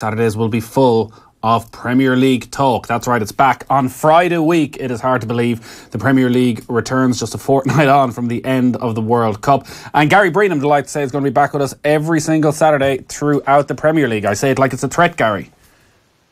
Saturdays will be full of Premier League talk. That's right, it's back on Friday week. It is hard to believe the Premier League returns just a fortnight on from the end of the World Cup. And Gary Breen, I'm delighted to say, is going to be back with us every single Saturday throughout the Premier League. I say it like it's a threat, Gary.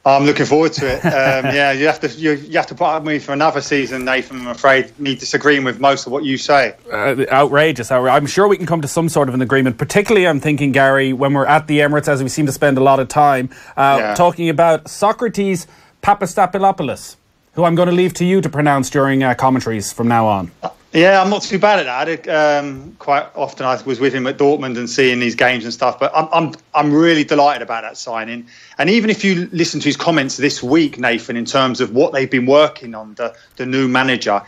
I'm looking forward to it. Yeah, you have to put up with me for another season, Nathan. I'm afraid me disagreeing with most of what you say. Outrageous. I'm sure we can come to some sort of an agreement. Particularly, I'm thinking, Gary, when we're at the Emirates, as we seem to spend a lot of time talking about Socrates Papastapilopoulos, who I'm going to leave to you to pronounce during commentaries from now on. Yeah, I'm not too bad at that. Quite often I was with him at Dortmund and seeing these games and stuff. But I'm really delighted about that signing. And even if you listen to his comments this week, Nathan, in terms of what they've been working on, the new manager,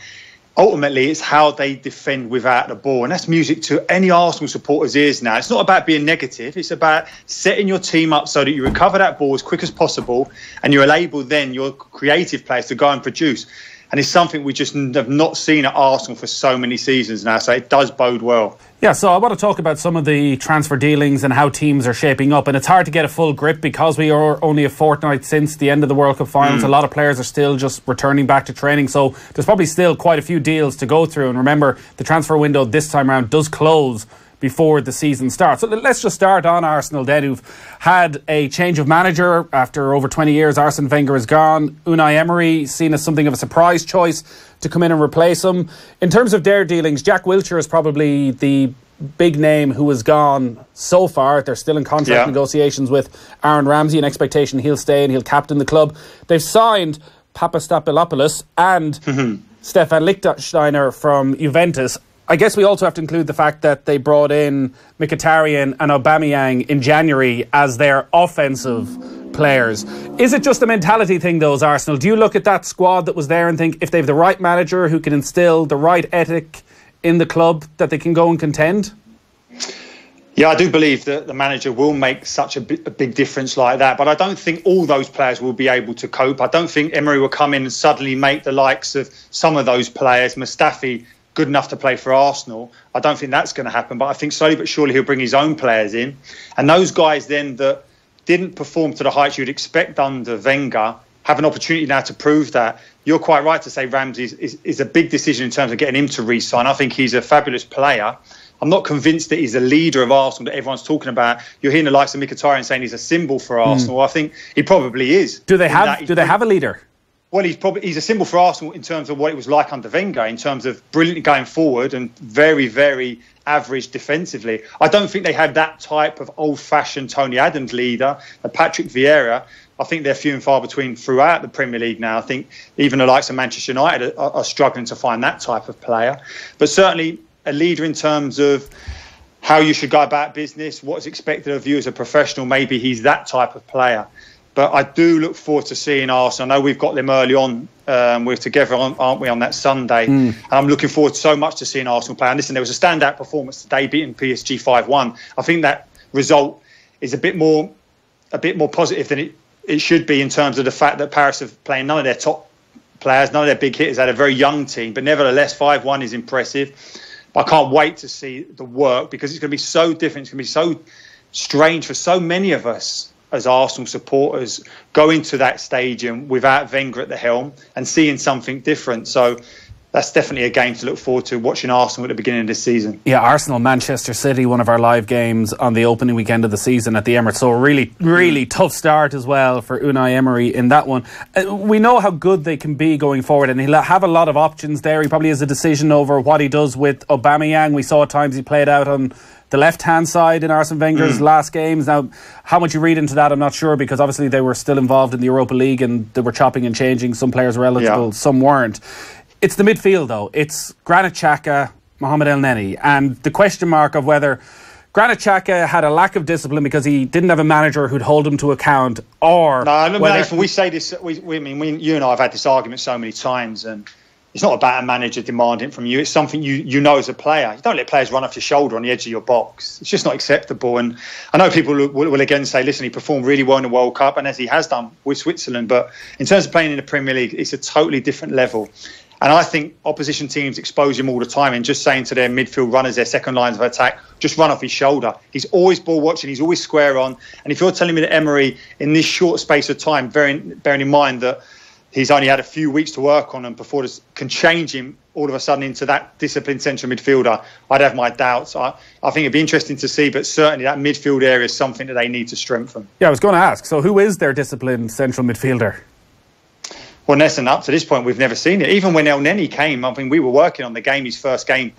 ultimately it's how they defend without the ball. And that's music to any Arsenal supporter's ears now. It's not about being negative. It's about setting your team up so that you recover that ball as quick as possible and you're able then your creative players to go and produce. And it's something we just have not seen at Arsenal for so many seasons now. So it does bode well. Yeah, so I want to talk about some of the transfer dealings and how teams are shaping up. And it's hard to get a full grip because we are only a fortnight since the end of the World Cup finals. A lot of players are still just returning back to training. So there's probably still quite a few deals to go through. And remember, the transfer window this time around does close before the season starts. So let's just start on Arsenal then, who've had a change of manager after over 20 years. Arsene Wenger is gone. Unai Emery seen as something of a surprise choice to come in and replace him. In terms of their dealings, Jack Wilshere is probably the big name who has gone so far. They're still in contract negotiations with Aaron Ramsey, an expectation he'll stay and he'll captain the club. They've signed Papastapilopoulos and Stefan Lichtsteiner from Juventus. I guess we also have to include the fact that they brought in Mkhitaryan and Aubameyang in January as their offensive players. Is it just a mentality thing, though, as Arsenal? Do you look at that squad that was there and think if they have the right manager who can instill the right ethic in the club that they can go and contend? Yeah, I do believe that the manager will make such a big difference like that. But I don't think all those players will be able to cope. I don't think Emery will come in and suddenly make the likes of some of those players, Mustafi, good enough to play for Arsenal. I don't think that's going to happen, but I think slowly but surely he'll bring his own players in. And those guys then that didn't perform to the heights you'd expect under Wenger have an opportunity now to prove that. You're quite right to say Ramsey is a big decision in terms of getting him to re-sign. I think he's a fabulous player. I'm not convinced that he's a leader of Arsenal that everyone's talking about. You're hearing the likes of Mkhitaryan saying he's a symbol for Arsenal. I think he probably is. Do they have a leader? Well, he's a symbol for Arsenal in terms of what it was like under Wenger, in terms of brilliantly going forward and very, very average defensively. I don't think they have that type of old-fashioned Tony Adams leader, Patrick Vieira. I think they're few and far between throughout the Premier League now. I think even the likes of Manchester United are struggling to find that type of player. But certainly a leader in terms of how you should go about business, what's expected of you as a professional, maybe he's that type of player. But I do look forward to seeing Arsenal. I know we've got them early on. We're together, aren't we, on that Sunday? And I'm looking forward so much to seeing Arsenal play. And listen, there was a standout performance today, beating PSG 5-1. I think that result is a bit more positive than it should be in terms of the fact that Paris have playing none of their top players, none of their big hitters, had a very young team. But nevertheless, 5-1 is impressive. I can't wait to see the work because it's going to be so different. It's going to be so strange for so many of us as Arsenal supporters go into that stadium without Wenger at the helm and seeing something different. So that's definitely a game to look forward to, watching Arsenal at the beginning of this season. Yeah, Arsenal, Manchester City, one of our live games on the opening weekend of the season at the Emirates. So a really, really tough start as well for Unai Emery in that one. We know how good they can be going forward and he'll have a lot of options there. He probably has a decision over what he does with Aubameyang. We saw at times he played out on the left-hand side in Arsene Wenger's last games. Now, how much you read into that, I'm not sure, because obviously they were still involved in the Europa League and they were chopping and changing. Some players were eligible, some weren't. It's the midfield, though. It's Granit Xhaka, Mohamed El Neni, and the question mark of whether Granit Xhaka had a lack of discipline because he didn't have a manager who'd hold him to account, or... We say this, you and I have had this argument so many times, and it's not about a manager demanding it from you. It's something you know as a player. You don't let players run off your shoulder on the edge of your box. It's just not acceptable. And I know people will again say, listen, he performed really well in the World Cup, and as he has done with Switzerland. But in terms of playing in the Premier League, it's a totally different level. And I think opposition teams expose him all the time and just saying to their midfield runners, their second lines of attack, just run off his shoulder. He's always ball watching. He's always square on. And if you're telling me that Emery, in this short space of time, bearing in mind that he's only had a few weeks to work on him before this can change him all of a sudden into that disciplined central midfielder, I'd have my doubts. I think it'd be interesting to see, but certainly that midfield area is something that they need to strengthen. Yeah, I was going to ask, so who is their disciplined central midfielder? Well, Nesson, up to this point, we've never seen it. Even when El Neni came, I mean, we were working on the game, his first game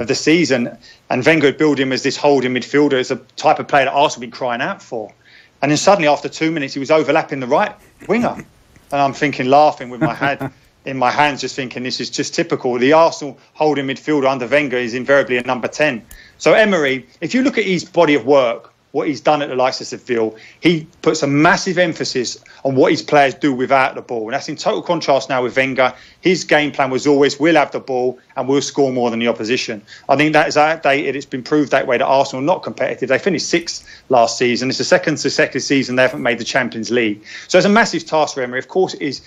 of the season, and Wenger had billed him as this holding midfielder, as a type of player that Arsenal had been crying out for. And then suddenly, after 2 minutes, he was overlapping the right winger. And I'm thinking, laughing with my head in my hands, just thinking, this is just typical. The Arsenal holding midfielder under Wenger is invariably a number 10. So Emery, if you look at his body of work, what he's done at the likes of Seville, he puts a massive emphasis on what his players do without the ball. And that's in total contrast now with Wenger. His game plan was always, we'll have the ball and we'll score more than the opposition. I think that is outdated. It's been proved that way that Arsenal are not competitive. They finished sixth last season. It's the second consecutive season they haven't made the Champions League. So it's a massive task for Emery. Of course, it is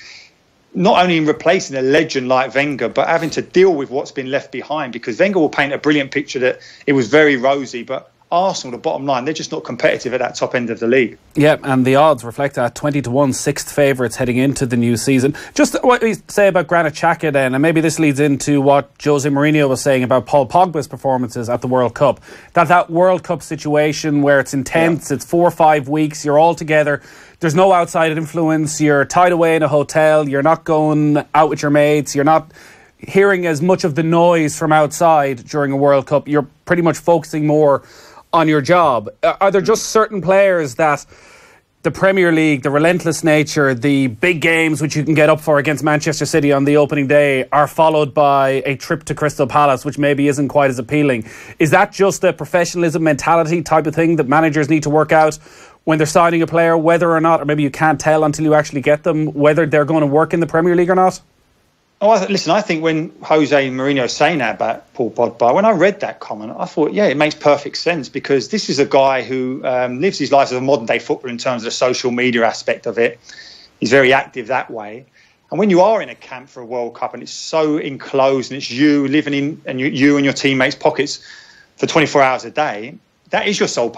not only in replacing a legend like Wenger, but having to deal with what's been left behind, because Wenger will paint a brilliant picture that it was very rosy, but Arsenal, the bottom line, they're just not competitive at that top end of the league. Yeah, and the odds reflect that. 20-1, sixth favourites heading into the new season. Just what we say about Granit Xhaka then, and maybe this leads into what Jose Mourinho was saying about Paul Pogba's performances at the World Cup. That World Cup situation where it's intense, It's 4 or 5 weeks, you're all together, there's no outside influence, you're tied away in a hotel, you're not going out with your mates, you're not hearing as much of the noise from outside during a World Cup, you're pretty much focusing more on your job. Are there just certain players that the Premier League, the relentless nature, the big games which you can get up for against Manchester City on the opening day are followed by a trip to Crystal Palace, which maybe isn't quite as appealing? Is that just a professionalism mentality type of thing that managers need to work out when they're signing a player, whether or not, or maybe you can't tell until you actually get them, whether they're going to work in the Premier League or not? Oh, listen, I think when Jose Mourinho was saying that about Paul Pogba, when I read that comment, I thought, yeah, it makes perfect sense, because this is a guy who lives his life as a modern-day footballer in terms of the social media aspect of it. He's very active that way. And when you are in a camp for a World Cup and it's so enclosed and it's you living in and you and your teammates' pockets for 24 hours a day, that is your sole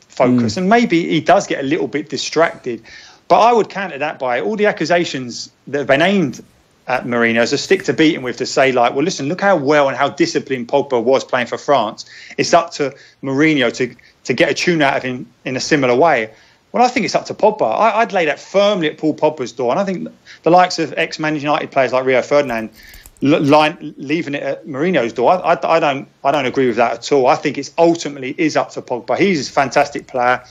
focus. And maybe he does get a little bit distracted. But I would counter that by all the accusations that have been aimed at Mourinho as a stick to beat him with, to say, like, well, listen, look how well and how disciplined Pogba was playing for France. It's up to Mourinho to get a tune out of him in a similar way. Well, I think it's up to Pogba. I'd lay that firmly at Paul Pogba's door. And I think the likes of ex-Man United players like Rio Ferdinand leaving it at Mourinho's door, I don't agree with that at all. I think it's ultimately is up to Pogba. He's a fantastic player.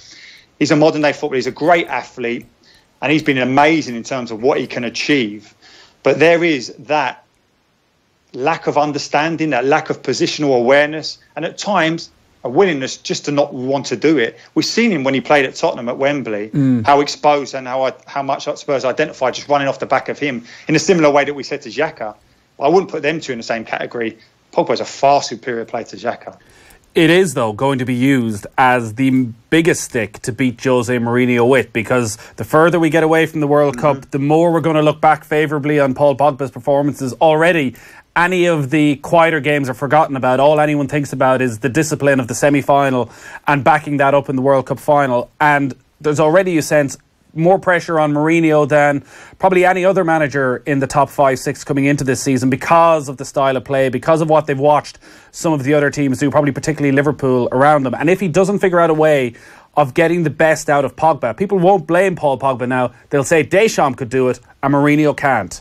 He's a modern-day footballer. He's a great athlete. And he's been amazing in terms of what he can achieve. But there is that lack of understanding, that lack of positional awareness, and at times a willingness just to not want to do it. We've seen him when he played at Tottenham at Wembley, how exposed and how much Spurs identified just running off the back of him in a similar way that we said to Xhaka. I wouldn't put them two in the same category. Pogba is a far superior player to Xhaka. It is, though, going to be used as the biggest stick to beat Jose Mourinho with, because the further we get away from the World Cup, the more we're going to look back favourably on Paul Pogba's performances. Already, any of the quieter games are forgotten about. All anyone thinks about is the discipline of the semi-final and backing that up in the World Cup final. And there's already a sense more pressure on Mourinho than probably any other manager in the top 5-6 coming into this season, because of the style of play, because of what they've watched some of the other teams do, probably particularly Liverpool around them. And if he doesn't figure out a way of getting the best out of Pogba, people won't blame Paul Pogba now. They'll say Deschamps could do it and Mourinho can't.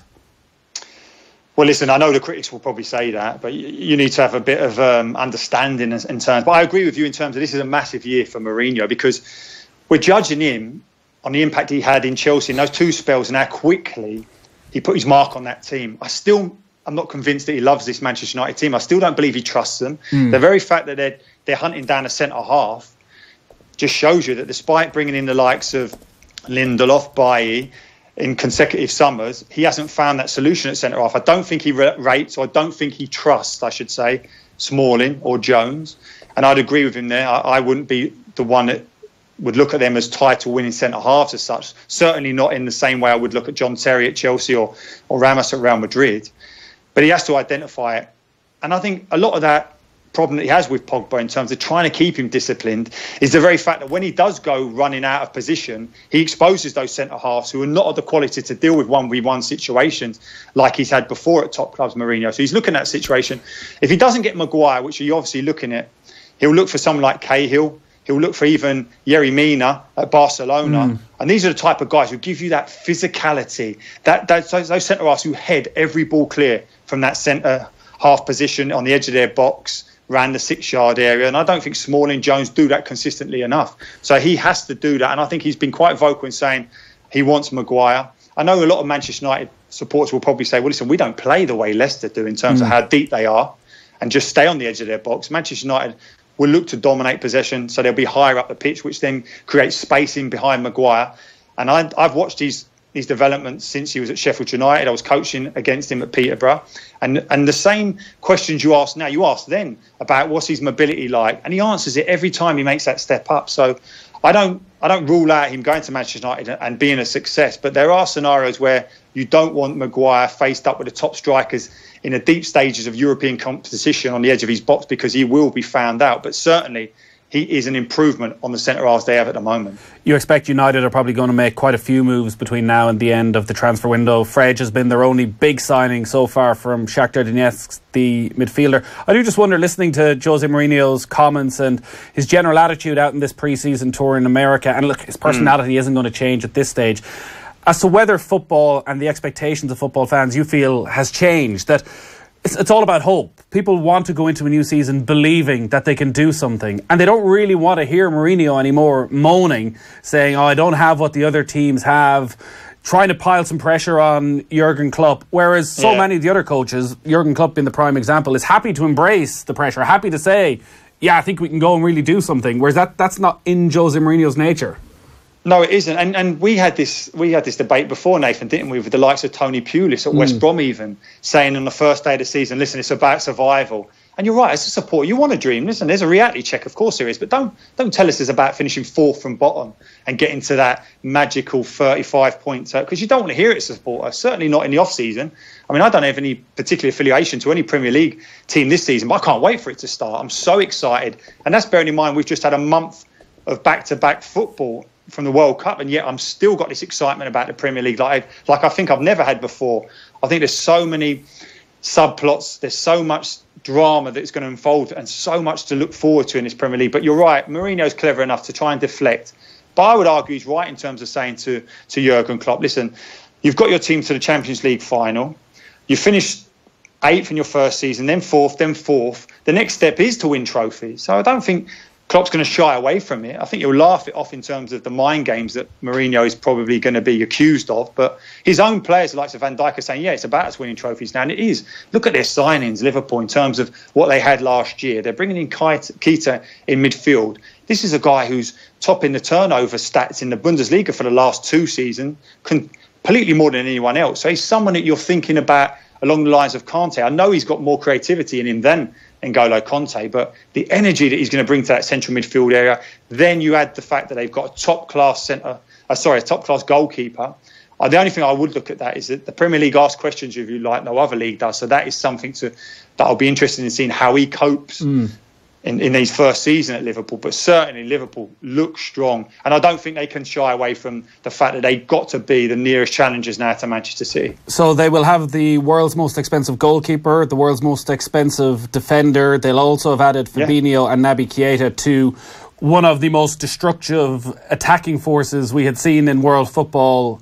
Well, listen, I know the critics will probably say that, but you need to have a bit of understanding in terms. But I agree with you in terms of this is a massive year for Mourinho, because we're judging him on the impact he had in Chelsea in those two spells and how quickly he put his mark on that team. I'm not convinced that he loves this Manchester United team. I still don't believe he trusts them. The very fact that they're hunting down a centre-half just shows you that despite bringing in the likes of Lindelof, Bailly in consecutive summers, he hasn't found that solution at centre-half. I don't think he rates, or I don't think he trusts, I should say, Smalling or Jones. And I'd agree with him there. I wouldn't be the one that would look at them as title-winning centre-halves as such. Certainly not in the same way I would look at John Terry at Chelsea or Ramos at Real Madrid. but he has to identify it. And I think a lot of that problem that he has with Pogba in terms of trying to keep him disciplined is the very fact that when he does go running out of position, he exposes those centre-halves who are not of the quality to deal with 1v1 situations like he's had before at top clubs, Mourinho. So he's looking at that situation. If he doesn't get Maguire, which you're obviously looking at, he'll look for someone like Cahill. He'll look for even Yerry Mina at Barcelona. And these are the type of guys who give you that physicality, those centre-halves who head every ball clear from that centre-half position on the edge of their box, around the 6-yard area. And I don't think Smalling, Jones do that consistently enough. So he has to do that. And I think he's been quite vocal in saying he wants Maguire. I know a lot of Manchester United supporters will probably say, well, listen, we don't play the way Leicester do in terms of how deep they are and just stay on the edge of their box. Manchester United will look to dominate possession, so they'll be higher up the pitch, which then creates spacing behind Maguire. And I've watched his development since he was at Sheffield United. I was coaching against him at Peterborough. And the same questions you ask now, you ask then about what's his mobility like. And he answers it every time he makes that step up. So I don't rule out him going to Manchester United and being a success. But there are scenarios where you don't want Maguire faced up with the top strikers in the deep stages of European competition on the edge of his box, because he will be found out. But certainly he is an improvement on the centre-halves they have at the moment. You expect United are probably going to make quite a few moves between now and the end of the transfer window. Frege has been their only big signing so far from Shakhtar Donetsk, the midfielder. I do just wonder, listening to Jose Mourinho's comments and his general attitude out in this pre-season tour in America, and look, his personality isn't going to change at this stage, as to whether football and the expectations of football fans you feel has changed, that it's all about hope. People want to go into a new season believing that they can do something, and they don't really want to hear Mourinho anymore moaning, saying, I don't have what the other teams have, trying to pile some pressure on Jurgen Klopp. Whereas so many of the other coaches, Jurgen Klopp being the prime example, is happy to embrace the pressure, happy to say, I think we can go and really do something. Whereas that's not in Jose Mourinho's nature. No, it isn't. And we had this debate before, Nathan, didn't we, with the likes of Tony Pulis at West Brom even, saying on the first day of the season, listen, it's about survival. And you're right, as a supporter, you want to dream. Listen, there's a reality check, of course there is, but don't tell us it's about finishing fourth from bottom and getting to that magical 35 points, because you don't want to hear it as a supporter, certainly not in the off-season. I mean, I don't have any particular affiliation to any Premier League team this season, but I can't wait for it to start. I'm so excited. And that's bearing in mind we've just had a month of back-to-back football from the World Cup, and yet I'm still got this excitement about the Premier League like I think I've never had before. I think there's so many subplots, there's so much drama that's going to unfold and so much to look forward to in this Premier League. But you're right, Mourinho's clever enough to try and deflect. But I would argue he's right in terms of saying to Jurgen Klopp, listen, you've got your team to the Champions League final. You finished 8th in your first season, then 4th, then 4th. The next step is to win trophies. So I don't think Klopp's going to shy away from it. I think he'll laugh it off in terms of the mind games that Mourinho is probably going to be accused of. But his own players, like Van Dijk, are saying, it's about us winning trophies now. And it is. Look at their signings, Liverpool, in terms of what they had last year. They're bringing in Keita in midfield. This is a guy who's topping the turnover stats in the Bundesliga for the last 2 seasons, completely more than anyone else. So he's someone that you're thinking about along the lines of Kante. I know he's got more creativity in him than N'Golo Kante, but the energy that he's going to bring to that central midfield area, then you add the fact that they've got a top-class goalkeeper. The only thing I would look at that is that the Premier League asks questions of you like no other league does, so that is something that I'll be interested in seeing how he copes in his first season at Liverpool. But certainly Liverpool look strong, and I don't think they can shy away from the fact that they've got to be the nearest challengers now to Manchester City. So they will have the world's most expensive goalkeeper, the world's most expensive defender. They'll also have added Fabinho and Naby Keita to one of the most destructive attacking forces we had seen in world football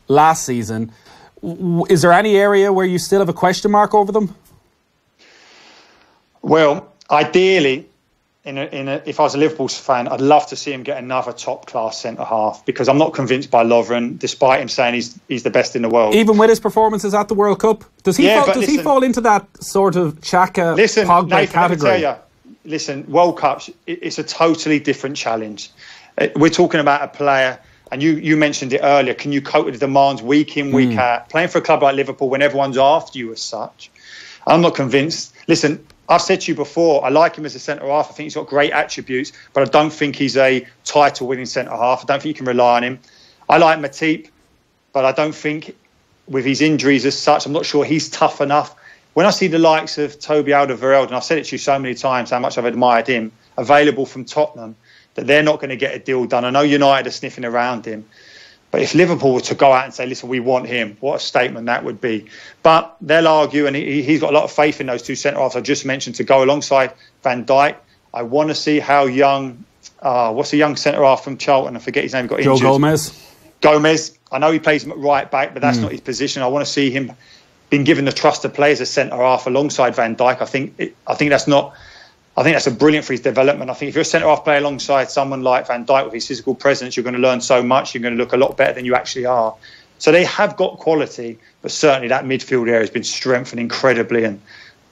last season. Is there any area where you still have a question mark over them? Well, ideally, if I was a Liverpool fan, I'd love to see him get another top-class centre-half, because I'm not convinced by Lovren, despite him saying he's the best in the world. Even with his performances at the World Cup? Does he fall into that sort of Xhaka, Pogba Nathan, category? Let me tell you, World Cups, it's a totally different challenge. We're talking about a player, and you mentioned it earlier, can you cope with the demands week in, week out? Playing for a club like Liverpool when everyone's after you as such, I'm not convinced. Listen, I've said to you before, I like him as a centre-half. I think he's got great attributes, but I don't think he's a title-winning centre-half. I don't think you can rely on him. I like Matip, but I don't think with his injuries as such, I'm not sure he's tough enough when I see the likes of Toby Alderweireld, and I've said it to you so many times how much I've admired him, available from Tottenham, that they're not going to get a deal done. I know United are sniffing around him, but if Liverpool were to go out and say, listen, we want him, what a statement that would be. But they'll argue, and he's got a lot of faith in those two centre-halves I just mentioned to go alongside Van Dijk. I want to see how young, what's the young centre-half from Charlton? I forget his name, he got injured. Joe Gomez. I know he plays right back, but that's not his position. I want to see him being given the trust to play as a centre-half alongside Van Dijk. I think that's a brilliant for his development. I think if you're a centre-half player alongside someone like Van Dijk with his physical presence, you're going to learn so much. You're going to look a lot better than you actually are. So they have got quality, but certainly that midfield area has been strengthened incredibly, and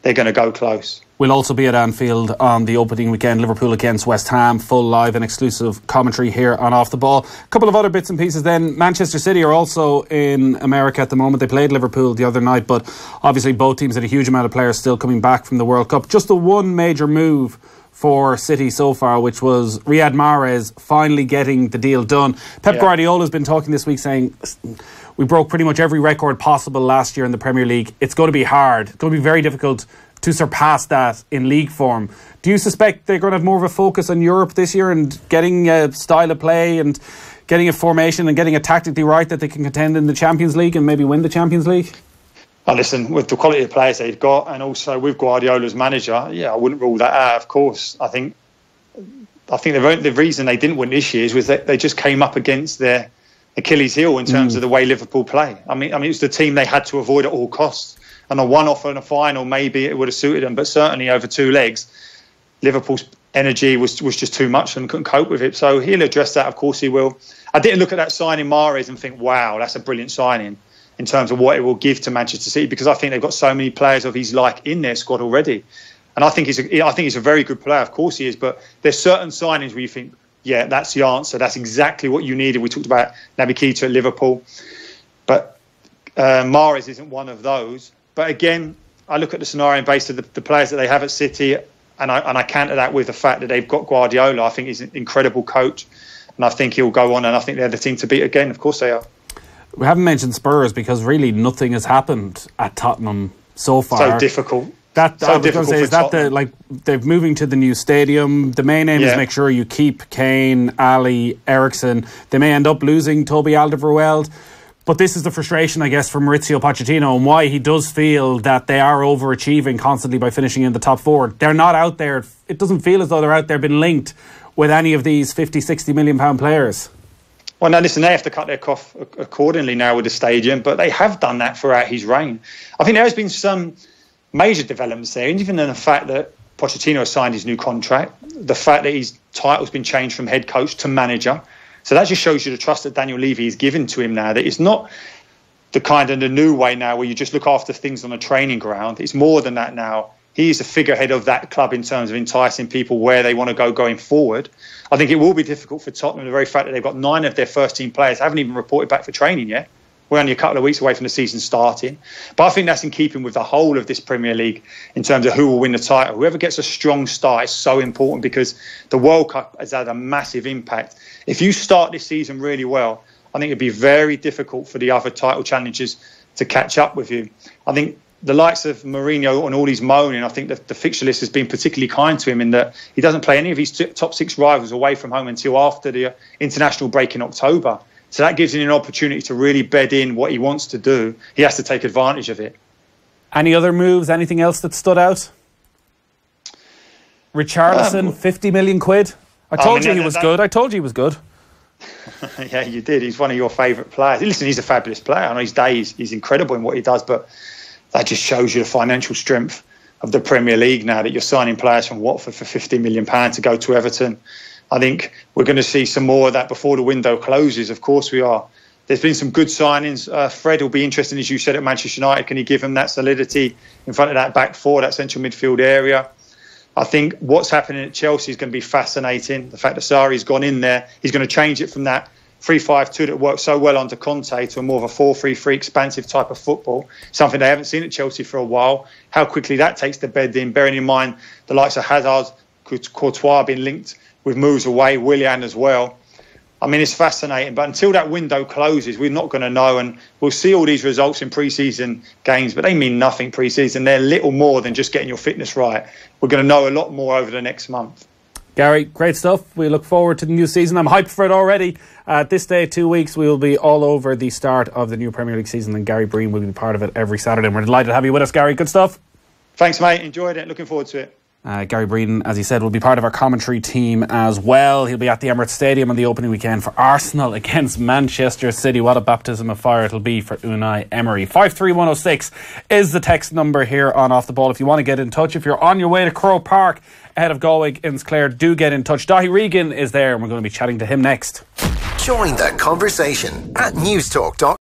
they're going to go close. We'll also be at Anfield on the opening weekend, Liverpool against West Ham, full live and exclusive commentary here on Off the Ball. A couple of other bits and pieces then. Manchester City are also in America at the moment. They played Liverpool the other night, but obviously both teams had a huge amount of players still coming back from the World Cup. Just the one major move for City so far, which was Riyad Mahrez finally getting the deal done. Pep Guardiola has been talking this week saying, we broke pretty much every record possible last year in the Premier League. It's going to be hard. It's going to be very difficult to surpass that in league form. Do you suspect they're going to have more of a focus on Europe this year and getting a style of play and getting a formation and getting it tactically right that they can contend in the Champions League and maybe win the Champions League? Well, listen, with the quality of players they've got and also with Guardiola's manager, I wouldn't rule that out, of course. I think the reason they didn't win this year was that they just came up against their Achilles heel in terms of the way Liverpool play. I mean, it was the team they had to avoid at all costs. And a one-off in a final, maybe it would have suited them, but certainly over two legs, Liverpool's energy was just too much and couldn't cope with it. So he'll address that, of course he will. I didn't look at that signing Mahrez and think, wow, that's a brilliant signing in terms of what it will give to Manchester City, because I think they've got so many players of his like in their squad already. And I think he's a very good player, of course he is, but there's certain signings where you think, yeah, that's the answer. That's exactly what you needed. We talked about Naby Keita at Liverpool, but Mahrez isn't one of those. But again, I look at the scenario based on the players that they have at City, and I counter that with the fact that they've got Guardiola. I think he's an incredible coach, and I think he'll go on, and I think they're the team to beat again. Of course they are. We haven't mentioned Spurs because really nothing has happened at Tottenham so far. So difficult. They're moving to the new stadium. The main aim is make sure you keep Kane, Ali, Eriksen. They may end up losing Toby Alderweireld. But this is the frustration, I guess, from Maurizio Pochettino and why he does feel that they are overachieving constantly by finishing in the top four. They're not out there. It doesn't feel as though they're out there been linked with any of these 50, 60 million pound players. Well, now, listen, they have to cut their cloth accordingly now with the stadium, but they have done that throughout his reign. I think there has been some major developments there, and even in the fact that Pochettino has signed his new contract, the fact that his title's been changed from head coach to manager. So that just shows you the trust that Daniel Levy has given to him now, that it's not the kind of the new way now where you just look after things on a training ground. It's more than that now. He's the figurehead of that club in terms of enticing people where they want to go going forward. I think it will be difficult for Tottenham, the very fact that they've got 9 of their first team players haven't even reported back for training yet. We're only a couple of weeks away from the season starting. But I think that's in keeping with the whole of this Premier League in terms of who will win the title. Whoever gets a strong start is so important because the World Cup has had a massive impact. If you start this season really well, I think it'd be very difficult for the other title challengers to catch up with you. I think the likes of Mourinho and all his moaning, I think that the fixture list has been particularly kind to him in that he doesn't play any of his top 6 rivals away from home until after the international break in October. So that gives him an opportunity to really bed in what he wants to do. He has to take advantage of it. Any other moves? Anything else that stood out? Richarlison, 50 million quid. I told you he was good. Yeah, you did. He's one of your favourite players. Listen, he's a fabulous player. I know his days, he's incredible in what he does, but that just shows you the financial strength of the Premier League now that you're signing players from Watford for £50 million to go to Everton. I think we're going to see some more of that before the window closes. Of course we are. There's been some good signings. Fred will be interesting, as you said, at Manchester United. Can he give him that solidity in front of that back four, that central midfield area? I think what's happening at Chelsea is going to be fascinating. The fact that Sarri's gone in there, he's going to change it from that 3-5-2 that worked so well under Conte to a more of a 4-3-3 expansive type of football, something they haven't seen at Chelsea for a while. How quickly that takes the bed in, bearing in mind the likes of Hazard, Courtois being linked with moves away, Willian as well. I mean, it's fascinating, but until that window closes, we're not going to know. And we'll see all these results in pre-season games, but they mean nothing pre-season. They're little more than just getting your fitness right. We're going to know a lot more over the next month. Gary, great stuff. We look forward to the new season. I'm hyped for it already. This day, 2 weeks, we will be all over the start of the new Premier League season, and Gary Breen will be part of it every Saturday. And we're delighted to have you with us, Gary. Good stuff. Thanks, mate. Enjoyed it. Looking forward to it. Gary Breen, as he said, will be part of our commentary team as well. He'll be at the Emirates Stadium on the opening weekend for Arsenal against Manchester City. What a baptism of fire it'll be for Unai Emery. 53106 is the text number here on Off the Ball. If you want to get in touch, if you're on your way to Croke Park ahead of Galway against Clare, do get in touch. Dahi Regan is there and we're going to be chatting to him next. Join the conversation at newstalk.com.